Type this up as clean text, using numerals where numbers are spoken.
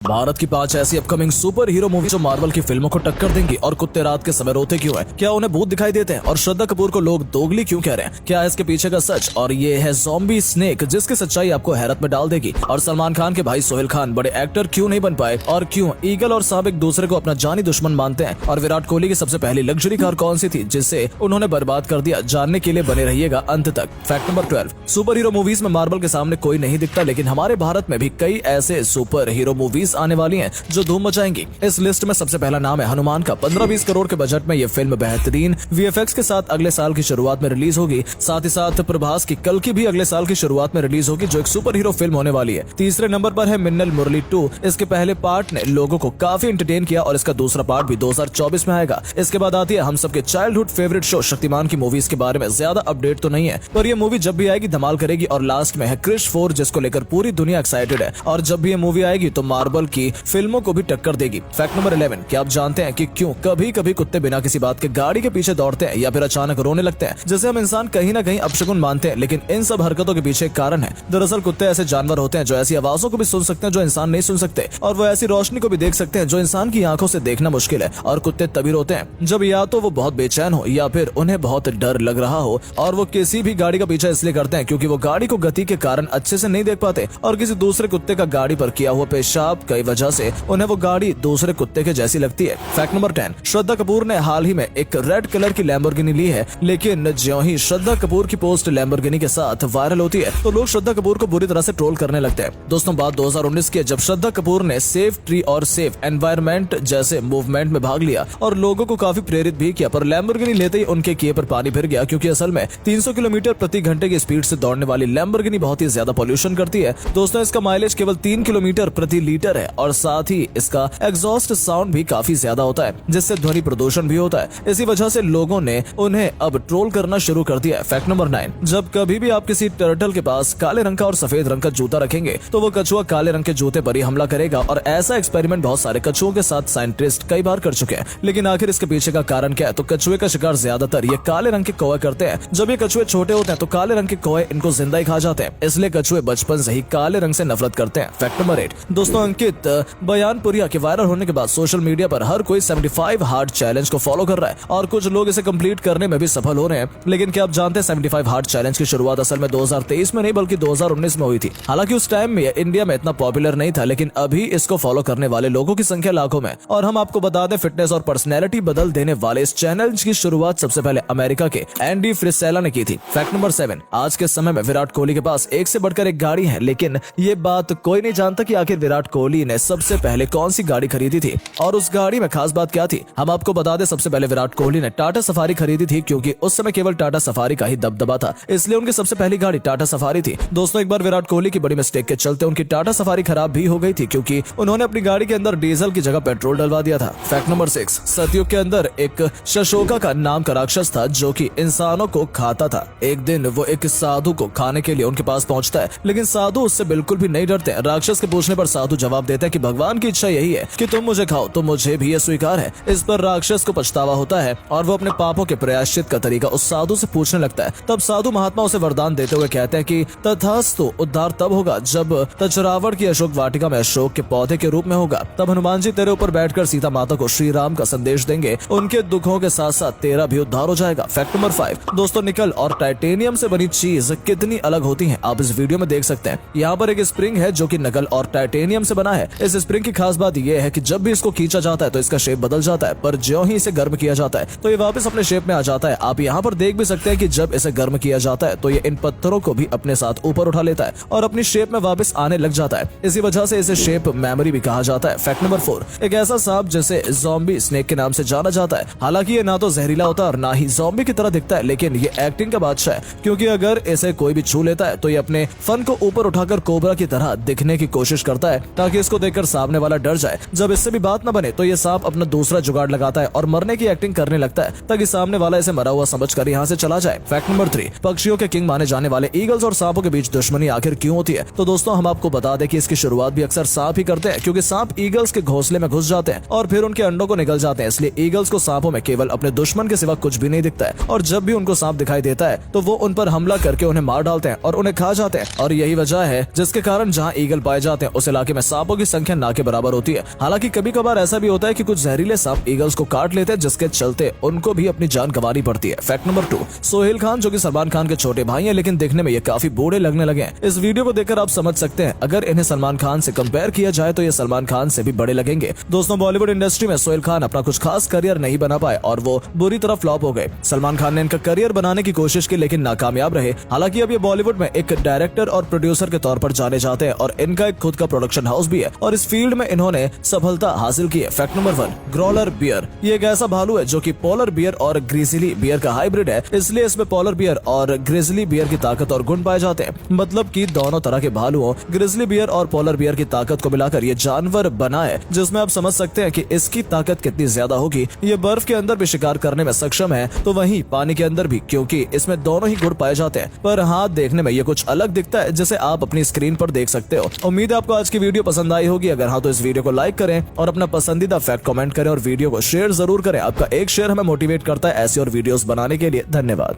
भारत की 5 ऐसी upcoming super hero movie जो मार्वल की फिल्मों को टक्कर देंगी। और कुत्ते रात के समय रोते क्यों हैं? क्या उन्हें भूत दिखाई देते हैं? और श्रद्धा कपूर को लोग दोगली क्यों कह रहे हैं? क्या है इसके पीछे का सच? और ये है ज़ॉम्बी स्नेक, जिसकी सच्चाई आपको हैरत में डाल देगी। और सलमान खान के भाई सोहेल खान बड़े एक्टर क्यों नहीं बन पाए? और क्यों ईगल और सांप एक दूसरे को अपना जानी दुश्मन मानते हैं? और विराट कोहली की सबसे पहली लग्जरी कार कौन सी थी जिसे उन्होंने बर्बाद कर दिया? जानने के लिए बने रहिएगा अंत तक। Fact number 12, super hero movies में मार्वल के सामने कोई नहीं दिखता, लेकिन हमारे भारत में भी कई ऐसे सुपर हीरो मूवीज आने वाली हैं जो धूम मचाएंगी। इस लिस्ट में सबसे पहला नाम है हनुमान का। 15-20 करोड़ के बजट में ये फिल्म बेहतरीन वीएफएक्स के साथ अगले साल की शुरुआत में रिलीज होगी। साथ ही साथ प्रभास की कल की भी अगले साल की शुरुआत में रिलीज होगी, जो एक सुपर हीरो फिल्म होने वाली है। तीसरे नंबर पर है मिन्नल मुरली 2। इसके पहले पार्ट ने लोगों को काफी एंटरटेन किया और इसका दूसरा पार्ट भी 2024 में आएगा। इसके बाद आती है हम सबके चाइल्डहुड फेवरेट शो शक्तिमान की मूवीज के बारे में ज्यादा अपडेट तो नहीं है, पर ये मूवी जब भी आएगी धमाल करेगी। और लास्ट में है क्रिश 4, जिसको लेकर पूरी दुनिया एक्साइटेड है। और जब भी ये मूवी आएगी तो मार्वल की फिल्मों को भी टक्कर देगी। फैक्ट नंबर 11, क्या आप जानते हैं कि क्यों कभी कभी कुत्ते बिना किसी बात के गाड़ी के पीछे दौड़ते हैं या फिर अचानक रोने लगते हैं, जिसे हम इंसान कहीं ना कहीं अपशगुन मानते हैं, लेकिन इन सब हरकतों के पीछे एक कारण है। दरअसल कुत्ते ऐसे जानवर होते हैं जो ऐसी आवाजों को भी सुन सकते हैं जो इंसान नहीं सुन सकते, और वो ऐसी रोशनी को भी देख सकते हैं जो इंसान की आंखों से देखना मुश्किल है। और कुत्ते तभी रोते हैं जब या तो वो बहुत बेचैन हो या फिर उन्हें बहुत डर लग रहा हो। और वो किसी भी गाड़ी का पीछा इसलिए करते हैं क्योंकि वो गाड़ी को गति के कारण अच्छे से नहीं देख पाते, और किसी दूसरे कुत्ते का गाड़ी पर किया हुआ पेशाब कई वजह से उन्हें वो गाड़ी दूसरे कुत्ते के जैसी लगती है। फैक्ट नंबर 10, श्रद्धा कपूर ने हाल ही में एक रेड कलर की लैम्बोर्गिनी ली है, लेकिन ज्यों ही श्रद्धा कपूर की पोस्ट लैम्बोर्गिनी के साथ वायरल होती है तो लोग श्रद्धा कपूर को बुरी तरह से ट्रोल करने लगते हैं। दोस्तों, बात 2019 की है, जब श्रद्धा कपूर ने सेव ट्री और सेव एनवायरमेंट जैसे मूवमेंट में भाग लिया और लोगों को काफी प्रेरित भी किया, पर लैम्बोर्गिनी लेते ही उनके किए पर पानी फिर गया, क्योंकि असल में 300 किलोमीटर प्रति घंटे की स्पीड से दौड़ने वाली लैम्बोर्गिनी बहुत ही ज्यादा पॉल्यूशन करती है। दोस्तों, इसका माइलेज केवल 3 किलोमीटर प्रति लीटर है, और साथ ही इसका एग्जॉस्ट साउंड भी काफी ज्यादा होता है, जिससे ध्वनि प्रदूषण भी होता है। इसी वजह से लोगों ने उन्हें अब ट्रोल करना शुरू कर दिया है। फैक्ट नंबर 9, जब कभी भी आप किसी टर्टल के पास काले रंग का और सफेद रंग का जूता रखेंगे तो वो कछुआ काले रंग के जूते पर ही हमला करेगा। और ऐसा एक्सपेरिमेंट बहुत सारे कछुओं के साथ साइंटिस्ट कई बार कर चुके हैं, लेकिन आखिर इसके पीछे का कारण क्या है? तो कछुए का शिकार ज्यादातर ये काले रंग के कौवे करते हैं। जब ये कछुए छोटे होते हैं तो काले रंग के कौवे इनको जिंदा ही खा जाते हैं, इसलिए कछुए बचपन से ही काले रंग से नफरत करते हैं। फैक्ट नंबर 8, दोस्तों, अंकित बयानपुरिया के वायरल होने के बाद सोशल मीडिया पर हर कोई 75 हार्ड चैलेंज को फॉलो कर रहा है, और कुछ लोग इसे कंप्लीट करने में भी सफल हो रहे हैं। लेकिन क्या आप जानते हैं 75 हार्ड चैलेंज की शुरुआत असल में 2023 में नहीं बल्कि 2019 में हुई थी। हालांकि उस टाइम में इंडिया में इतना पॉपुलर नहीं था, लेकिन अभी इसको फॉलो करने वाले लोगों की संख्या लाखों में। और हम आपको बता दें, फिटनेस और पर्सनैलिटी बदल देने वाले इस चैलेंज की शुरुआत सबसे पहले अमेरिका के एंडी फ्रिसेला ने की थी। फैक्ट नंबर 7, आज के समय में विराट कोहली के पास एक से बढ़कर एक गाड़ी है, लेकिन ये बात कोई नहीं जानता कि आखिर विराट कोहली ने सबसे पहले कौन सी गाड़ी खरीदी थी और उस गाड़ी में खास बात क्या थी। हम आपको बता दें, सबसे पहले विराट कोहली ने टाटा सफारी खरीदी थी, क्योंकि उस समय केवल टाटा सफारी का ही दबदबा था, इसलिए उनकी सबसे पहली गाड़ी टाटा सफारी थी। दोस्तों, एक बार विराट कोहली की बड़ी मिस्टेक के चलते उनकी टाटा सफारी खराब भी हो गई थी, क्योंकि उन्होंने अपनी गाड़ी के अंदर डीजल की जगह पेट्रोल डलवा दिया था। फैक्ट नंबर 6, सतयुग के अंदर एक शशोका का नाम का राक्षस था जो कि इंसानों को खाता था। एक दिन वो एक साधु को खाने के लिए उनके पास पहुंचता है, लेकिन साधु उससे बिल्कुल भी नहीं डरते। राक्षस के पूछने पर साधु जवाब देता है कि भगवान की इच्छा यही है कि तुम मुझे खाओ, तो मुझे भी ये स्वीकार है। इस पर राक्षस को पछतावा होता है और वो अपने पापों के प्रायश्चित का तरीका उस साधु से पूछने लगता है। तब साधु महात्मा उसे वरदान देते हुए कहते हैं कि तथास्तु, उद्धार तब होगा जब तचरावण की अशोक वाटिका में अशोक के पौधे के रूप में होगा। तब हनुमान जी तेरे ऊपर बैठकर सीता माता को श्री राम का संदेश देंगे, उनके दुखों के साथ साथ तेरा भी उद्धार हो जाएगा। फैक्ट नंबर 5, दोस्तों, निकल और टाइटेनियम से बनी चीज कितनी अलग होती है आप इस वीडियो में देख सकते हैं। यहाँ पर एक स्प्रिंग है जो कि निकल और टाइटेनियम से बना है। इस स्प्रिंग की खास बात यह है कि जब भी इसको खींचा जाता है तो इसका शेप बदल जाता है, पर ज्यों ही इसे गर्म किया जाता है तो ये वापस अपने शेप में आ जाता है। आप यहाँ पर देख भी सकते हैं कि जब इसे गर्म किया जाता है तो ये इन पत्थरों को भी अपने साथ ऊपर उठा लेता है और अपनी शेप में वापस आने लग जाता है। इसी वजह से इसे शेप मेमोरी भी कहा जाता है। फैक्ट नंबर 4, एक ऐसा सांप जिसे ज़ॉम्बी स्नेक के नाम से जाना जाता है। हालांकि ये ना तो जहरीला होता है और ना ही ज़ॉम्बी की तरह दिखता है, लेकिन ये एक्टिंग का बादशाह है, क्योंकि अगर इसे कोई भी छू लेता है तो ये अपने फन को ऊपर उठाकर कोबरा की तरह दिखने की कोशिश करता है ताकि इसको देखकर सामने वाला डर जाए। जब इससे भी बात न बने तो ये सांप अपना दूसरा जुगाड़ लगाता है और मरने की एक्टिंग करने लगता है ताकि सामने वाला इसे मरा हुआ समझकर यहाँ से चला जाए। फैक्ट नंबर 3, पक्षियों के किंग माने जाने वाले ईगल्स और सांपों के बीच दुश्मनी आखिर क्यों होती है? तो दोस्तों, हम आपको बता दें कि इसकी शुरुआत भी अक्सर सांप ही करते हैं, क्योंकि सांप ईगल्स के घोंसले में घुस जाते हैं और फिर उनके अंडों को निगल जाते हैं। इसलिए ईगल्स को सांपों में केवल अपने दुश्मन के सिवा कुछ भी नहीं दिखता है, और जब भी उनको सांप दिखाई देता है तो वो उन पर हमला करके उन्हें मार डालते हैं और उन्हें खा जाते हैं। और यही वजह है जिसके कारण जहाँ ईगल पाए जाते हैं उस इलाके में सांपों की संख्या ना के बराबर होती है। हालांकि कभी कभार ऐसा भी होता है कि कुछ जहरीले सांप ईगल्स को काट लेते हैं, जिसके चलते उनको भी अपनी जान गंवानी पड़ती है। फैक्ट नंबर 2, सोहेल खान जो कि सलमान खान के छोटे भाई हैं, लेकिन देखने में ये काफी बूढ़े लगने लगे हैं। इस वीडियो को देखकर आप समझ सकते हैं अगर इन्हें सलमान खान से कंपेयर किया जाए तो ये सलमान खान से भी बड़े लगेंगे। दोस्तों, बॉलीवुड इंडस्ट्री में सोहेल खान अपना कुछ खास करियर नहीं बना पाए और वो बुरी तरह फ्लॉप हो गए। सलमान खान ने इनका करियर बनाने की कोशिश की लेकिन नाकामयाब रहे। हालांकि अब ये बॉलीवुड में एक डायरेक्टर और प्रोड्यूसर के तौर पर जाने जाते हैं और इनका एक खुद का प्रोडक्शन हाउस भी है और इस फील्ड में इन्होंने सफलता हासिल की है। Fact number 1, growler bear. ये एक ऐसा भालू है जो कि पोलर बियर और ग्रिजली बियर का हाइब्रिड है, इसलिए इसमें पोलर बियर और ग्रिजली बियर की ताकत और गुण पाए जाते हैं। मतलब कि दोनों तरह के भालुओं ग्रिजली बियर और पोलर बियर की ताकत को मिलाकर ये जानवर बना है, जिसमें आप समझ सकते हैं कि इसकी ताकत कितनी ज्यादा होगी। ये बर्फ के अंदर भी शिकार करने में सक्षम है, तो वहीं पानी के अंदर भी, क्योंकि इसमें दोनों ही गुण पाए जाते हैं। पर हाँ, देखने में ये कुछ अलग दिखता है, जिसे आप अपनी स्क्रीन पर देख सकते हो। उम्मीद है आपको आज की वीडियो पसंद आई होगी। अगर हाँ तो इस वीडियो को लाइक करें और अपना पसंदीदा फैक्ट कमेंट करें और वीडियो को शेयर जरूर करें। आपका एक शेयर हमें मोटिवेट करता है ऐसी और वीडियोस बनाने के लिए। धन्यवाद।